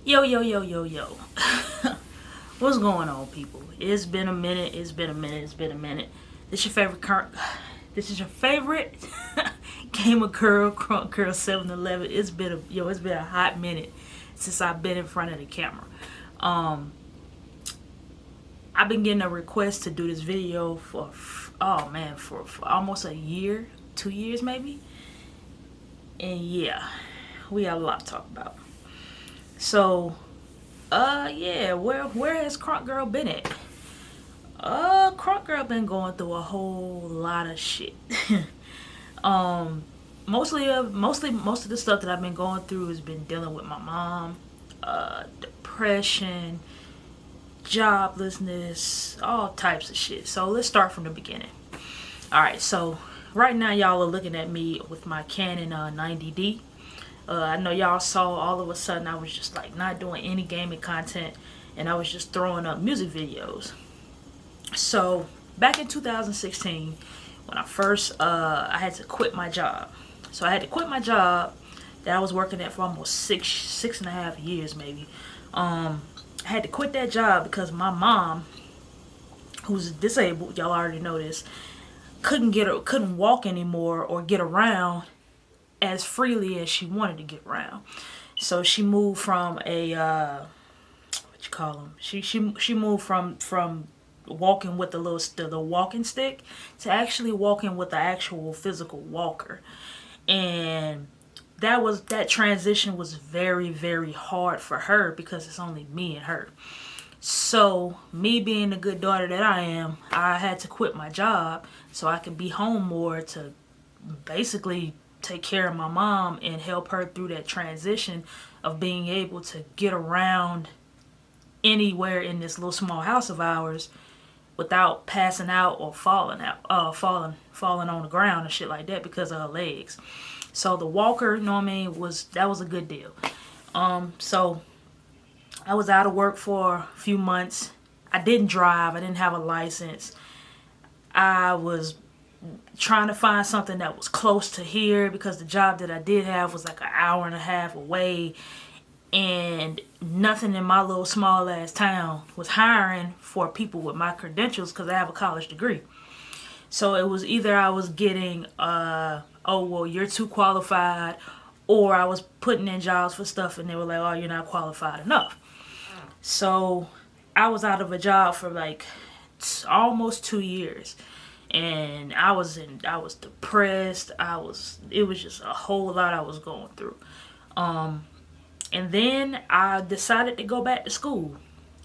Yo, yo, yo, yo, yo. What's going on, people? It's been a minute. It's been a minute. It's been a minute. This your favorite This is your favorite gamer girl, Crunk Girl 711. It's been a hot minute since I've been in front of the camera. Um, I've been getting a request to do this video for for almost a year, 2 years maybe. And yeah, we got a lot to talk about. So yeah, where has Crunk Girl been at? Crunk Girl been going through a whole lot of shit. um most of the stuff that I've been going through has been dealing with my mom, depression, joblessness, all types of shit. So let's start from the beginning. Alright, so right now y'all are looking at me with my Canon 90D. I know y'all saw all of a sudden I was just like not doing any gaming content, and I was just throwing up music videos. So back in 2016, when I had to quit my job. So I had to quit my job that I was working at for almost six and a half years maybe. I had to quit that job because my mom, who's disabled, y'all already know this, couldn't walk anymore or get around as freely as she wanted to get around. So she moved from a what you call them? She moved from walking with the walking stick to actually walking with the actual physical walker. And that transition was very, very hard for her because it's only me and her. So me being the good daughter that I am, I had to quit my job so I could be home more to basically take care of my mom and help her through that transition of being able to get around anywhere in this little small house of ours without passing out or falling on the ground and shit like that because of her legs. So the walker, you know what I mean, was a good deal. So I was out of work for a few months. I didn't drive. I didn't have a license. I was trying to find something that was close to here because the job that I did have was like an hour and a half away, and nothing in my little small ass town was hiring for people with my credentials because I have a college degree. So it was either I was getting oh well, you're too qualified, or I was putting in jobs for stuff and they were like, oh, you're not qualified enough. So I was out of a job for like almost 2 years, and I was depressed. It was just a whole lot I was going through. And then I decided to go back to school,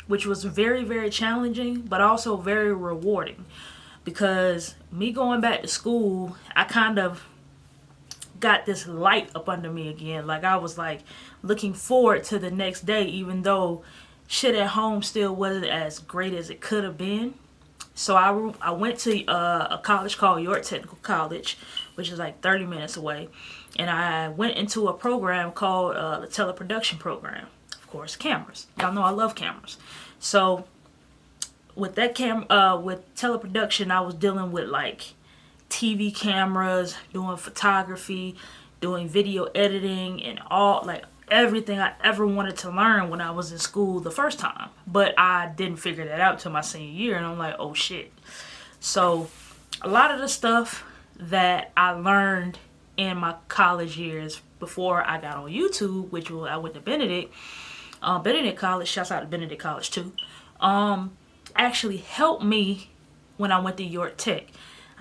which was very, very challenging, but also very rewarding, because me going back to school, I kind of got this light up under me again. Like I was like looking forward to the next day, even though shit at home still wasn't as great as it could have been. So I went to a college called York Technical College, which is like 30 minutes away. And I went into a program called the teleproduction program. Of course, cameras. Y'all know I love cameras. So with that with teleproduction, I was dealing with like TV cameras, doing photography, doing video editing, and all like everything I ever wanted to learn when I was in school the first time. But I didn't figure that out till my senior year, and I'm like, oh shit. So a lot of the stuff that I learned in my college years before I got on YouTube, which was I went to Benedict College, shouts out to Benedict College too, actually helped me when I went to York Tech.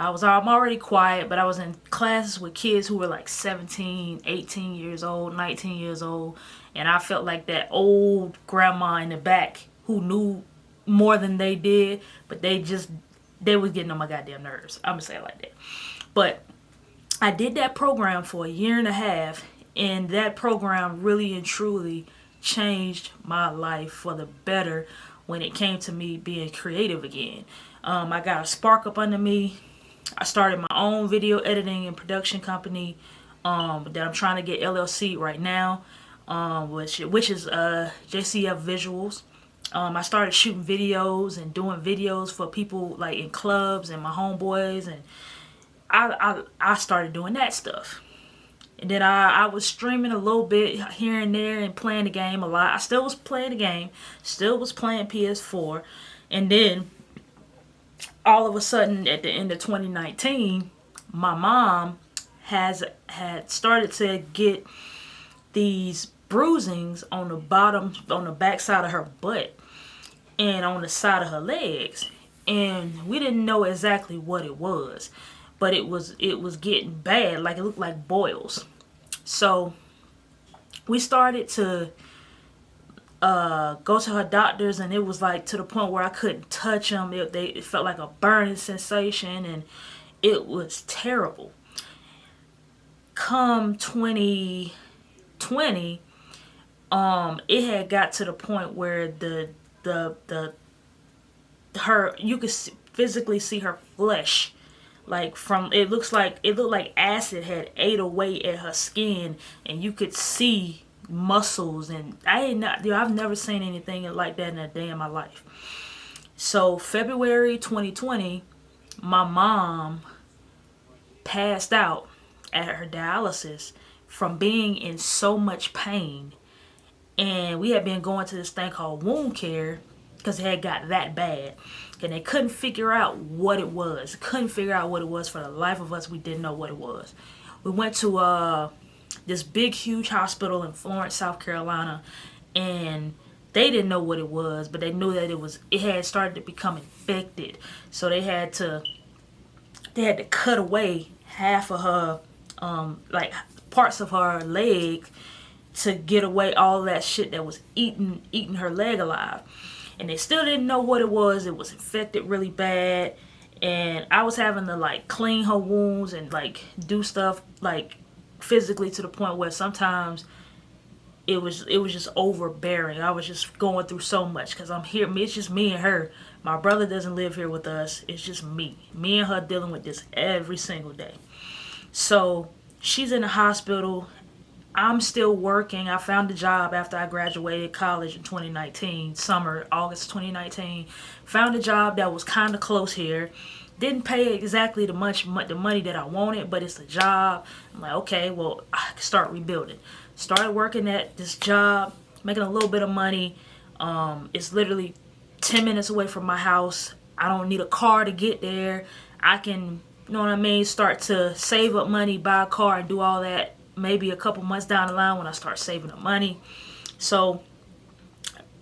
I'm already quiet, but I was in classes with kids who were like 17, 18 years old, 19 years old. And I felt like that old grandma in the back who knew more than they did, but they was getting on my goddamn nerves. I'm gonna say it like that. But I did that program for a year and a half, and that program really and truly changed my life for the better when it came to me being creative again. I got a spark up under me. I started my own video editing and production company that I'm trying to get LLC right now, which is JCF Visuals. I started shooting videos and doing videos for people like in clubs and my homeboys, and I started doing that stuff. And then I was streaming a little bit here and there and playing the game a lot. I still was playing the game, still was playing PS4. And then all of a sudden at the end of 2019, my mom had started to get these bruisings on the bottom, on the back side of her butt and on the side of her legs. And we didn't know exactly what it was, but it was getting bad. Like, it looked like boils. So we started to go to her doctors, and it was like to the point where I couldn't touch them. It felt like a burning sensation, and it was terrible. Come 2020, it had got to the point where you could physically see her flesh, like it looked like acid had ate away at her skin, and you could see muscles. And I've never seen anything like that in a day in my life. So February 2020, my mom passed out at her dialysis from being in so much pain. And we had been going to this thing called wound care because it had got that bad. And they couldn't figure out what it was. Couldn't figure out what it was for the life of us. We didn't know what it was. We went to this big, huge hospital in Florence, South Carolina. And they didn't know what it was, but they knew that it had started to become infected. So they had to cut away half of her, like parts of her leg, to get away all that shit that was eating her leg alive. And they still didn't know what it was. It was infected really bad. And I was having to like clean her wounds and like do stuff like physically, to the point where sometimes it was just overbearing. I was just going through so much because I'm here. It's just me and her. My brother doesn't live here with us. It's just me and her dealing with this every single day. So she's in the hospital. I'm still working. I found a job after I graduated college in 2019, August 2019. Found a job that was kind of close here. Didn't pay exactly the money that I wanted, but it's a job. I'm like, okay, well, I can start rebuilding. Started working at this job, making a little bit of money. It's literally 10 minutes away from my house. I don't need a car to get there. I can, you know what I mean, start to save up money, buy a car, and do all that maybe a couple months down the line when I start saving up money. So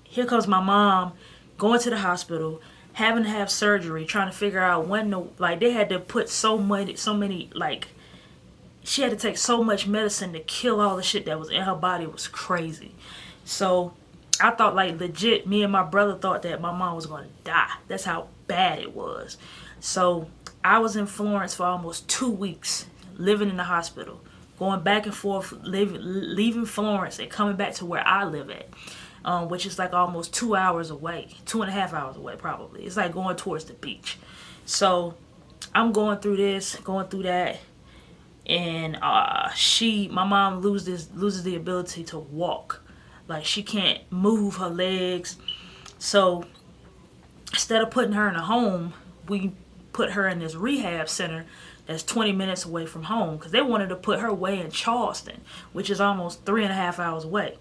here comes my mom going to the hospital, having to have surgery, trying to figure out they had to put so many, like, she had to take so much medicine to kill all the shit that was in her body. It was crazy. So I thought, like, legit, me and my brother thought that my mom was going to die. That's how bad it was. So I was in Florence for almost 2 weeks, living in the hospital, going back and forth, leaving Florence and coming back to where I live at, which is like almost 2 hours away, 2.5 hours away probably. It's like going towards the beach. So I'm going through this, going through that, and my mom loses the ability to walk. Like, she can't move her legs. So instead of putting her in a home, we put her in this rehab center that's 20 minutes away from home, because they wanted to put her way in Charleston, which is almost 3.5 hours away.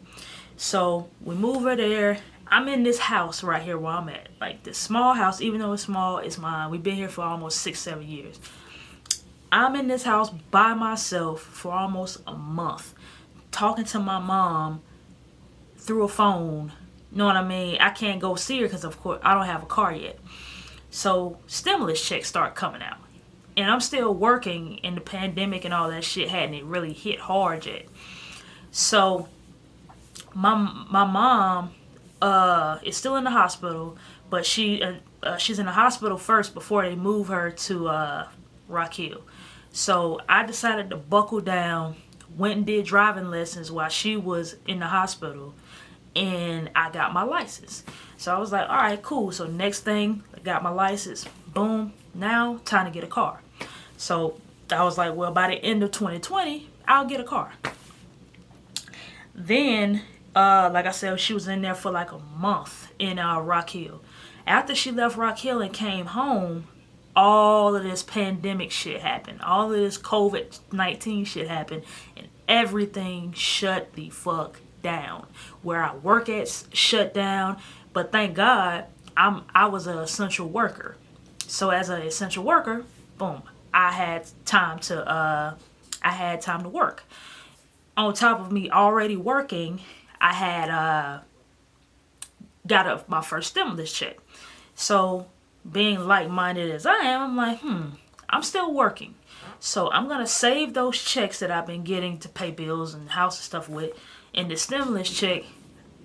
So we move her there. I'm in this house right here where I'm at. Like, this small house, even though it's small, it's mine. We've been here for almost 6-7 years. I'm in this house by myself for almost a month, talking to my mom through a phone. You know what I mean? I can't go see her because, of course, I don't have a car yet. So stimulus checks start coming out. And I'm still working, and the pandemic and all that shit hadn't really hit hard yet. So my mom is still in the hospital, but she's in the hospital first before they move her to Rock Hill. So I decided to buckle down, went and did driving lessons while she was in the hospital, and I got my license. So I was like, all right, cool. So next thing, I got my license. Boom. Now, time to get a car. So I was like, well, by the end of 2020, I'll get a car. Then, like I said, she was in there for like a month in Rock Hill. After she left Rock Hill and came home, all of this pandemic shit happened. All of this COVID-19 shit happened. And everything shut the fuck down. Where I work at shut down, but thank God I was an essential worker. So as an essential worker, boom, I had time to work. On top of me already working, I had got my first stimulus check. So being like-minded as I am, I'm like, I'm still working. So I'm going to save those checks that I've been getting to pay bills and house and stuff with. And the stimulus check,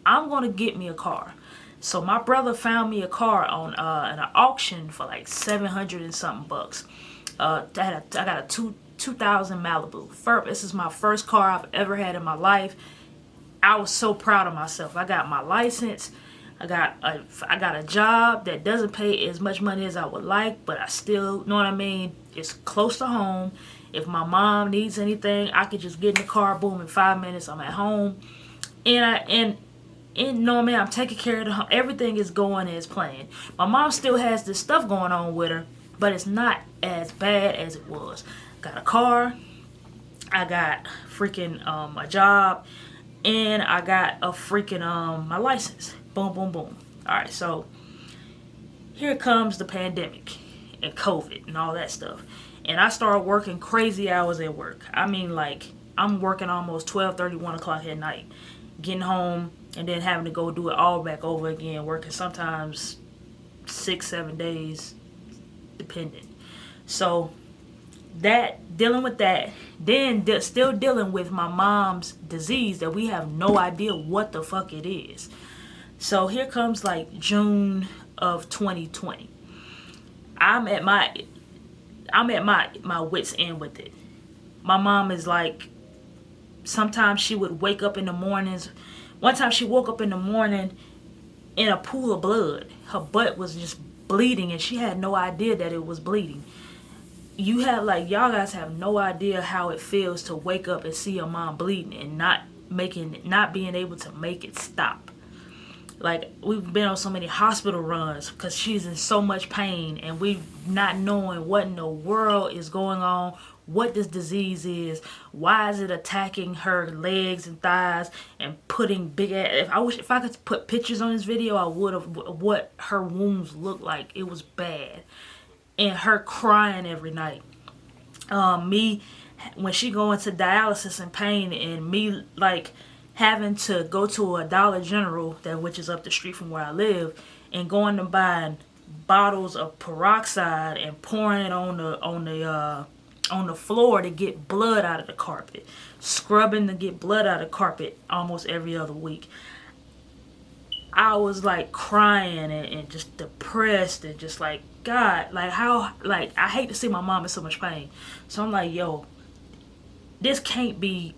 I'm going to get me a car. So my brother found me a car on an auction for like 700 and something bucks. I got a 2000 Malibu. This is my first car I've ever had in my life. I was so proud of myself. I got my license. I got a job that doesn't pay as much money as I would like, but I still, know what I mean? It's close to home. If my mom needs anything, I could just get in the car, boom, in 5 minutes I'm at home. And you know what I mean? I'm taking care of the home. Everything is going as planned. My mom still has this stuff going on with her, but it's not as bad as it was. Got a car. I got freaking a job, and I got a freaking my license. Boom, boom, boom. All right, so here comes the pandemic and COVID and all that stuff. And I started working crazy hours at work. I mean, like, I'm working almost 12:30, 1 o'clock at night. Getting home and then having to go do it all back over again. Working sometimes 6-7 days, depending. So dealing with that, then still dealing with my mom's disease that we have no idea what the fuck it is. So here comes like June of 2020. I'm at my wit's end with it. My mom is like, sometimes she would wake up in the mornings. One time she woke up in the morning in a pool of blood. Her butt was just bleeding and she had no idea that it was bleeding. Y'all guys have no idea how it feels to wake up and see your mom bleeding and not being able to make it stop. Like, we've been on so many hospital runs because she's in so much pain and we not knowing what in the world is going on, what this disease is, why is it attacking her legs and thighs and putting big ass. If I could put pictures on this video, I would have, what her wounds looked like. It was bad. And her crying every night. Me, when she go into dialysis and pain, and me like having to go to a Dollar General, which is up the street from where I live, and going to buying bottles of peroxide and pouring it on the floor to get blood out of the carpet, scrubbing to get blood out of the carpet almost every other week. I was like crying and just depressed and just like, God, like how, like, I hate to see my mom in so much pain. So I'm like, yo, this can't be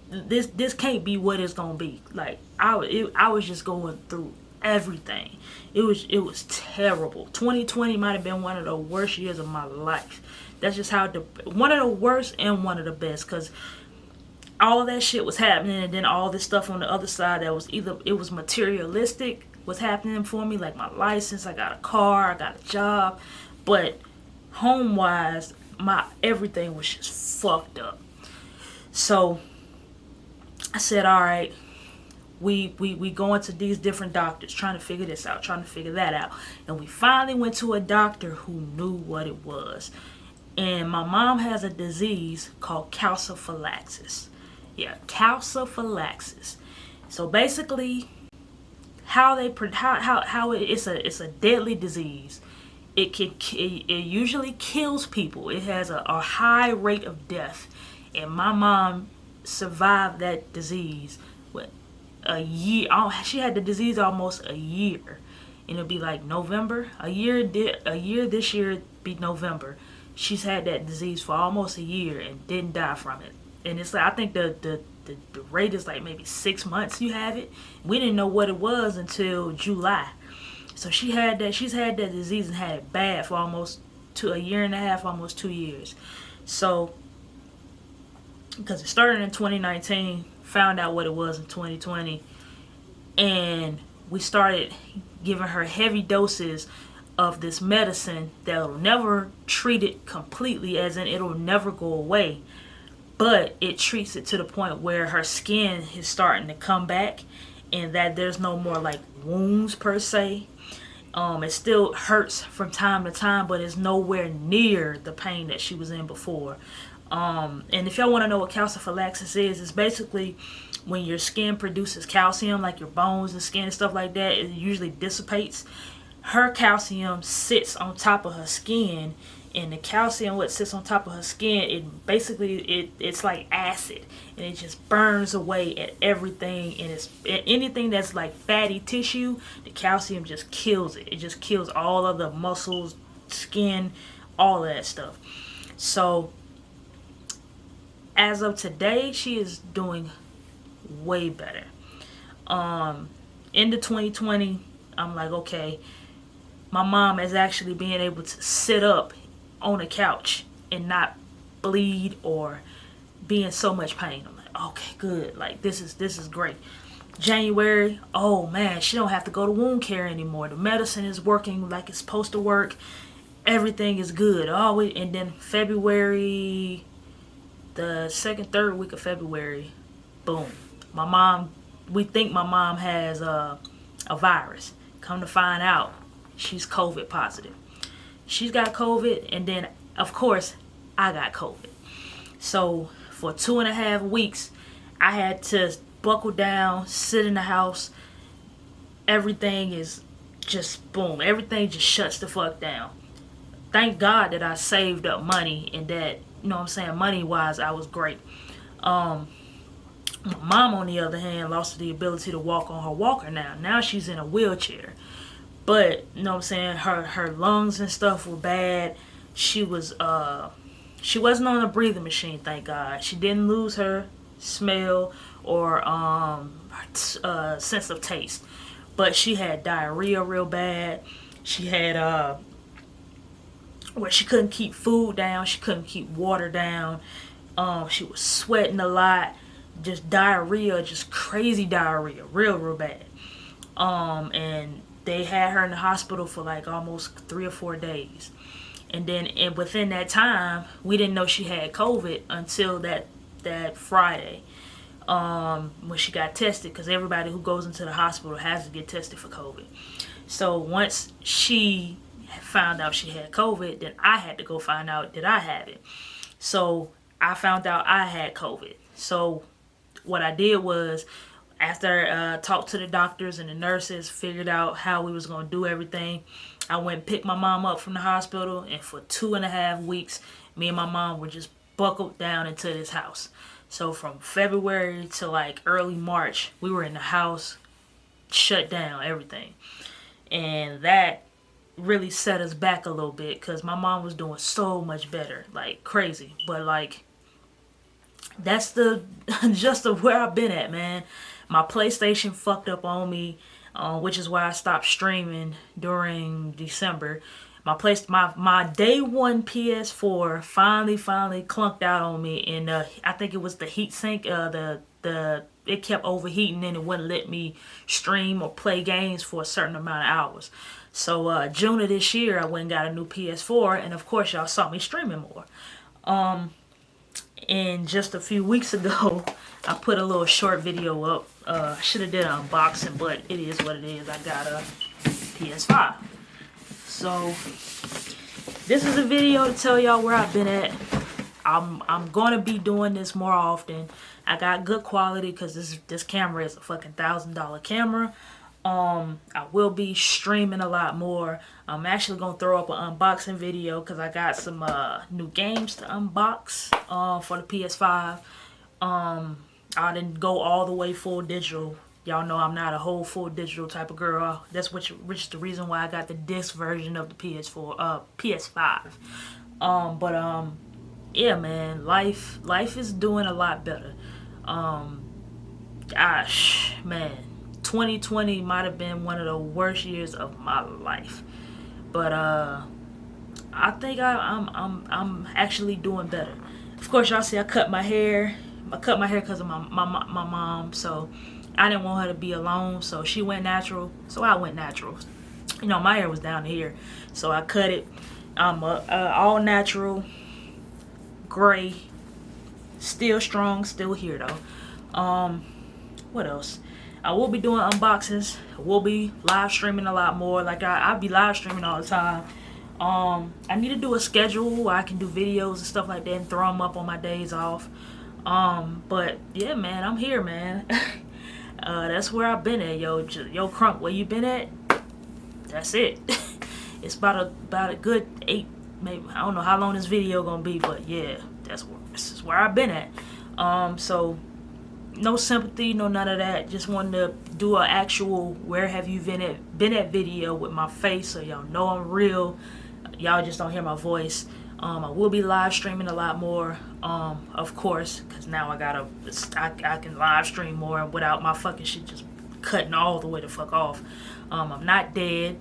what it's gonna be. Like, I was just going through everything. It was terrible. 2020 might have been one of the worst years of my life. That's just how one of the worst and one of the best, because all of that shit was happening, and then all this stuff on the other side that was either it was materialistic was happening for me, like my license, I got a car, I got a job, but home wise, my everything was just fucked up. So I said, all right, we going to these different doctors, trying to figure this out, trying to figure that out. And we finally went to a doctor who knew what it was. And my mom has a disease called calciphylaxis. Yeah, calciphylaxis. So basically, it's a deadly disease. It usually kills people. It has a high rate of death. And my mom survived that disease with a year. She had the disease almost a year, and it'll be like November. A year this year be November. She's had that disease for almost a year and didn't die from it. And it's like, I think the rate is like maybe 6 months you have it. We didn't know what it was until July. So she's had that disease and had it bad for almost a year and a half, almost 2 years. So because it started in 2019, found out what it was in 2020, and we started giving her heavy doses of this medicine that'll never treat it completely, as in it'll never go away, but it treats it to the point where her skin is starting to come back, and that there's no more like wounds per se. It still hurts from time to time, but it's nowhere near the pain that she was in before. And if y'all want to know what calciphylaxis is, it's basically when your skin produces calcium, like your bones and skin and stuff like that, it usually dissipates. Her calcium sits on top of her skin, and the calcium what sits on top of her skin, it's like acid, and it just burns away at everything, and it's anything that's like fatty tissue. The calcium just kills it. It just kills all of the muscles, skin, all of that stuff. So as of today, she is doing way better. Into 2020, I'm like, okay, my mom is actually being able to sit up on a couch and not bleed or be in so much pain. I'm like, okay, good. Like this is great. January, oh man, she don't have to go to wound care anymore. The medicine is working like it's supposed to work. Everything is good. And then February, the second, third week of February, boom. We think my mom has a virus. Come to find out, she's COVID positive. She's got COVID, and then, of course, I got COVID. So for 2.5 weeks, I had to buckle down, sit in the house. Everything is just boom. Everything just shuts the fuck down. Thank God that I saved up money, and that, you know what I'm saying, money-wise, I was great. My mom, on the other hand, lost the ability to walk on her walker now. Now she's in a wheelchair. But, you know what I'm saying, her lungs and stuff were bad. She wasn't on a breathing machine, thank God. She didn't lose her smell or sense of taste. But she had diarrhea real bad. She had where she couldn't keep food down. She couldn't keep water down. She was sweating a lot. Just diarrhea, just crazy diarrhea, real bad. And they had her in the hospital for like almost 3 or 4 days. And then within that time, we didn't know she had COVID until that Friday, when she got tested, because everybody who goes into the hospital has to get tested for COVID. So once she found out she had COVID, then I had to go find out did I have it. So I found out I had COVID. So what I did was, after I talked to the doctors and the nurses, figured out how we was going to do everything, I went and picked my mom up from the hospital, and for 2.5 weeks, me and my mom were just buckled down into this house. So from February to like early March, we were in the house, shut down, everything. And that really set us back a little bit, because my mom was doing so much better, like crazy. But like, that's the just of where I've been at, man. My PlayStation fucked up on me, which is why I stopped streaming during December. My day one PS4 finally clunked out on me, and I think it was the heat sink. It kept overheating, and it wouldn't let me stream or play games for a certain amount of hours. So June of this year, I went and got a new PS4, and of course y'all saw me streaming more. And just a few weeks ago, I put a little short video up. I should have did an unboxing, but it is what it is. I got a PS5. So this is a video to tell y'all where I've been at. I'm gonna be doing this more often. I got good quality because this camera is a fucking $1,000 camera. I will be streaming a lot more. I'm actually gonna throw up an unboxing video because I got some new games to unbox for the PS5. I didn't go all the way full digital. Y'all know I'm not a whole full digital type of girl. That's which is the reason why I got the disc version of the PS5. Yeah, man, life is doing a lot better. Man, 2020 might have been one of the worst years of my life, but I think I'm actually doing better. Of course, y'all see I cut my hair. I cut my hair because of my mom, so I didn't want her to be alone, so she went natural, so I went natural. You know, my hair was down here, so I cut it. I'm all natural, gray, Still strong, still here though. What else? I will be doing unboxings. I will be live streaming a lot more. Like I'll be live streaming all the time. I need to do a schedule where I can do videos and stuff like that and throw them up on my days off. But yeah, man, I'm here, man. That's where I've been at, yo. Crunk, where you been at? That's it. It's about a good 8, maybe, I don't know how long this video gonna be, but yeah, this is where I've been at. So no sympathy, no none of that. Just wanted to do an actual where have you been at video with my face, so y'all know I'm real. Y'all just don't hear my voice. I will be live streaming a lot more, of course, because now I can live stream more without my fucking shit just cutting all the way the fuck off. I'm not dead.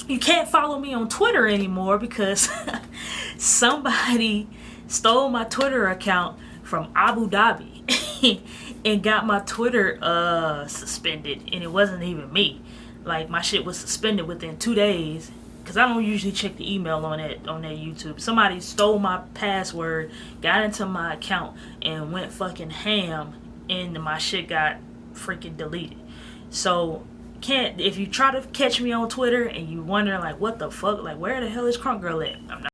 You can't follow me on Twitter anymore because somebody stole my Twitter account from Abu Dhabi and got my Twitter suspended, and it wasn't even me. Like, my shit was suspended within 2 days. Because I don't usually check the email on that YouTube. Somebody stole my password, got into my account, and went fucking ham, and my shit got freaking deleted. So, if you try to catch me on Twitter and you wondering like, what the fuck, like, where the hell is Crunk Girl at? I'm not